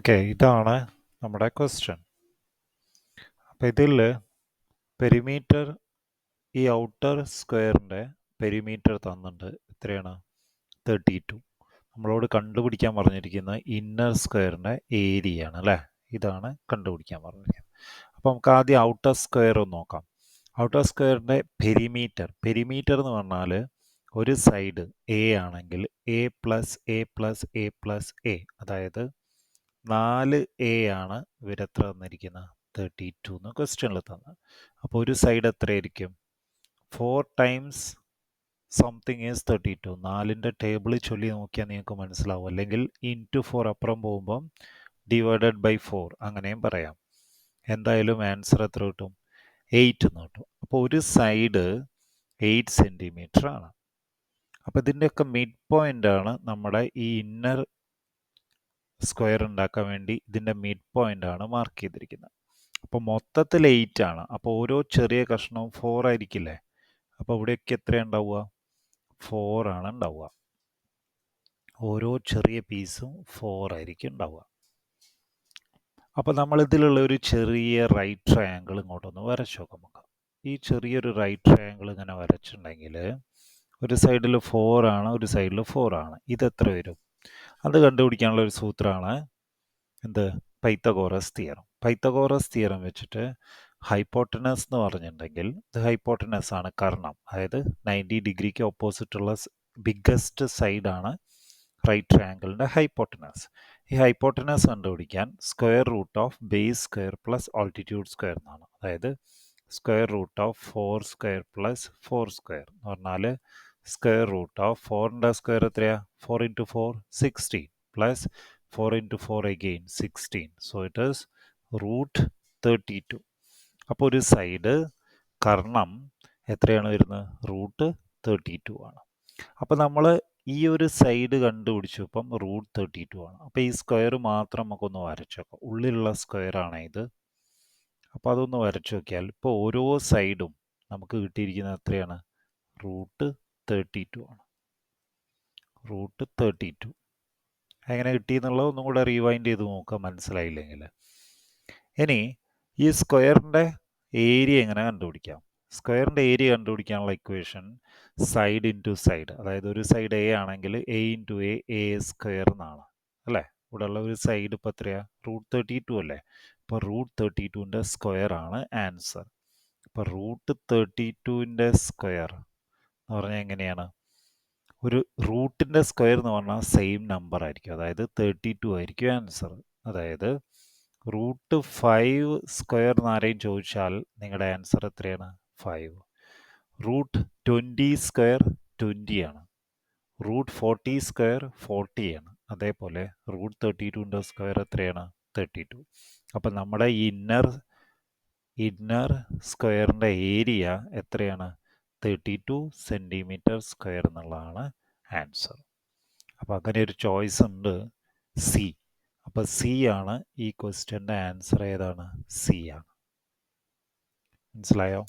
Okay, ഇതാണ് നമ്മുടെ question. അപ്പം ഇതിൽ പെരിമീറ്റർ, ഈ ഔട്ടർ സ്ക്വയറിൻ്റെ പെരിമീറ്റർ തന്നിട്ടുണ്ട്. എത്രയാണ്? 32. നമ്മളോട് കണ്ടുപിടിക്കാൻ പറഞ്ഞിരിക്കുന്ന ഇന്നർ സ്ക്വയറിൻ്റെ ഏരിയ ആണ് അല്ലേ? ഇതാണ് കണ്ടുപിടിക്കാൻ പറഞ്ഞിരിക്കുന്നത്. അപ്പോൾ നമുക്ക് ആദ്യം ഔട്ടർ സ്ക്വയർ ഒന്ന് നോക്കാം. ഔട്ടർ സ്ക്വയറിൻ്റെ പെരിമീറ്റർ എന്ന് പറഞ്ഞാൽ ഒരു സൈഡ് എ ആണെങ്കിൽ A plus A plus A plus A, അതായത് 4a ആണ് ഇവരെത്ര തന്നിരിക്കുന്നത്? 32 എന്ന് ക്വസ്റ്റ്യനിൽ തന്നത്. അപ്പോൾ ഒരു സൈഡ് എത്രയായിരിക്കും? 4 ടൈംസ് സംതിങ് ഈസ് 32. 4ൻ്റെ ടേബിൾ ചൊല്ലി നോക്കിയാൽ നിങ്ങൾക്ക് മനസ്സിലാവും. അല്ലെങ്കിൽ ഇൻറ്റു 4 അപ്പുറം പോകുമ്പം ഡിവൈഡഡ് ബൈ 4 അങ്ങനെയും പറയാം. എന്തായാലും ആൻസർ എത്ര കിട്ടും? 8 എന്ന് കിട്ടും. അപ്പോൾ ഒരു സൈഡ് 8 സെൻറ്റിമീറ്റർ ആണ്. അപ്പോൾ ഇതിൻ്റെയൊക്കെ മിഡ് പോയിൻ്റ് ആണ് നമ്മുടെ ഈ ഇന്നർ സ്ക്വയർ ഉണ്ടാക്കാൻ വേണ്ടി ഇതിൻ്റെ മിഡ് പോയിൻ്റ് ആണ് മാർക്ക് ചെയ്തിരിക്കുന്നത്. അപ്പോൾ മൊത്തത്തിൽ 8 ആണ്. അപ്പോൾ ഓരോ ചെറിയ കഷ്ണവും 4 ആയിരിക്കില്ലേ? അപ്പോൾ ഇവിടെയൊക്കെ എത്രയാണ് ഉണ്ടാവുക? 4 ആണ് ഉണ്ടാവുക. ഓരോ ചെറിയ പീസും 4 ആയിരിക്കും ഉണ്ടാവുക. അപ്പോൾ നമ്മളിതിലുള്ള ഒരു ചെറിയ റൈറ്റ് ട്രയാങ്കിൾ ഇങ്ങോട്ടൊന്ന് വരച്ചു നോക്കാം നമുക്ക്. ഈ ചെറിയൊരു റൈറ്റ് ട്രയാങ്കിൾ ഇങ്ങനെ വരച്ചിട്ടുണ്ടെങ്കിൽ ഒരു സൈഡിൽ 4 ആണ്, ഒരു സൈഡിൽ 4 ആണ്. ഇതെത്ര വരും? അത് കണ്ടുപിടിക്കാനുള്ള ഒരു സൂത്രമാണ് എന്ത്? Pythagoras theorem. പൈത്തഗോറസ് തിയറം വെച്ചിട്ട് ഹൈപ്പോട്ടനസ് എന്ന് പറഞ്ഞിട്ടുണ്ടെങ്കിൽ ഇത് ഹൈപ്പോട്ടനസ് ആണ്, കർണം. അതായത് 90 ഡിഗ്രിക്ക് ഓപ്പോസിറ്റുള്ള ബിഗ്ഗസ്റ്റ് സൈഡാണ് റൈറ്റ് ട്രയാങ്കിളിൻ്റെ ഹൈപ്പോട്ടനസ്. ഈ ഹൈപ്പോട്ടനസ് കണ്ടുപിടിക്കാൻ square root of base square plus altitude square എന്നാണ്. അതായത് square root of 4 square plus 4 square എന്ന് പറഞ്ഞാൽ സ്ക്വയർ റൂട്ട് ഓഫ് 4ൻ്റെ സ്ക്വയർ എത്രയാണ്? 4 into 4 16 plus 4 into 4 again 16. So it is root 32. അപ്പോൾ ഒരു സൈഡ് കർണം എത്രയാണ് വരുന്നത്? റൂട്ട് 32 ആണ്. അപ്പോൾ നമ്മൾ ഈ ഒരു സൈഡ് കണ്ടുപിടിച്ചു. ഇപ്പം റൂട്ട് 32 ആണ്. അപ്പോൾ ഈ സ്ക്വയർ മാത്രം നമുക്കൊന്ന് വരച്ചു നോക്കാം. ഉള്ളിലുള്ള സ്ക്വയർ ആണ് ഇത്. അപ്പോൾ അതൊന്ന് വരച്ചു നോക്കിയാൽ ഇപ്പോൾ ഓരോ സൈഡും നമുക്ക് കിട്ടിയിരിക്കുന്നത് എത്രയാണ്? റൂട്ട് 32 ആണ്. റൂട്ട് 32 എങ്ങനെ കിട്ടിയെന്നുള്ളത് ഒന്നും കൂടെ റീവൈൻഡ് ചെയ്ത് നോക്കാം, മനസ്സിലായില്ലെങ്കിൽ. ഇനി ഈ സ്ക്വയറിൻ്റെ ഏരിയ എങ്ങനെ കണ്ടുപിടിക്കാം? സ്ക്വയറിൻ്റെ ഏരിയ കണ്ടുപിടിക്കാനുള്ള ഇക്വേഷൻ സൈഡ് ഇൻറ്റു സൈഡ്. അതായത് ഒരു സൈഡ് എ ആണെങ്കിൽ എ ഇൻറ്റു എ സ്ക്വയർ എന്നാണ് അല്ലേ? ഇവിടെ ഉള്ള ഒരു സൈഡ് ഇപ്പോൾ എത്രയാണ്? റൂട്ട് 32 അല്ലേ? അപ്പോൾ റൂട്ട് 32ൻ്റെ സ്ക്വയർ ആണ് ആൻസർ. അപ്പോൾ റൂട്ട് 32ൻ്റെ സ്ക്വയർ എന്ന് പറഞ്ഞാൽ എങ്ങനെയാണ്? ഒരു റൂട്ടിൻ്റെ സ്ക്വയർ എന്ന് പറഞ്ഞാൽ സെയിം നമ്പർ ആയിരിക്കും. അതായത് 32 ആയിരിക്കും ആൻസർ. അതായത് റൂട്ട് 5 സ്ക്വയർ എന്ന് ആരെയും ചോദിച്ചാൽ നിങ്ങളുടെ ആൻസർ എത്രയാണ്? 5. റൂട്ട് 20 സ്ക്വയർ 20 ആണ്. റൂട്ട് 40 സ്ക്വയർ 40 ആണ്. അതേപോലെ റൂട്ട് 32ൻ്റെ സ്ക്വയർ എത്രയാണ്? 32. അപ്പം നമ്മുടെ ഇന്നർ സ്ക്വയറിൻ്റെ ഏരിയ എത്രയാണ്? 32 സെൻറ്റിമീറ്റർ സ്ക്വയർ എന്നുള്ളതാണ് ആൻസർ. അപ്പോൾ അങ്ങനെ ഒരു ചോയ്സ് ഉണ്ട്, സി. അപ്പോൾ സി ആണ് ഈ ക്വസ്റ്റ്യൻ്റെ ആൻസർ. ഏതാണ്? സി ആണ്. മനസ്സിലായോ?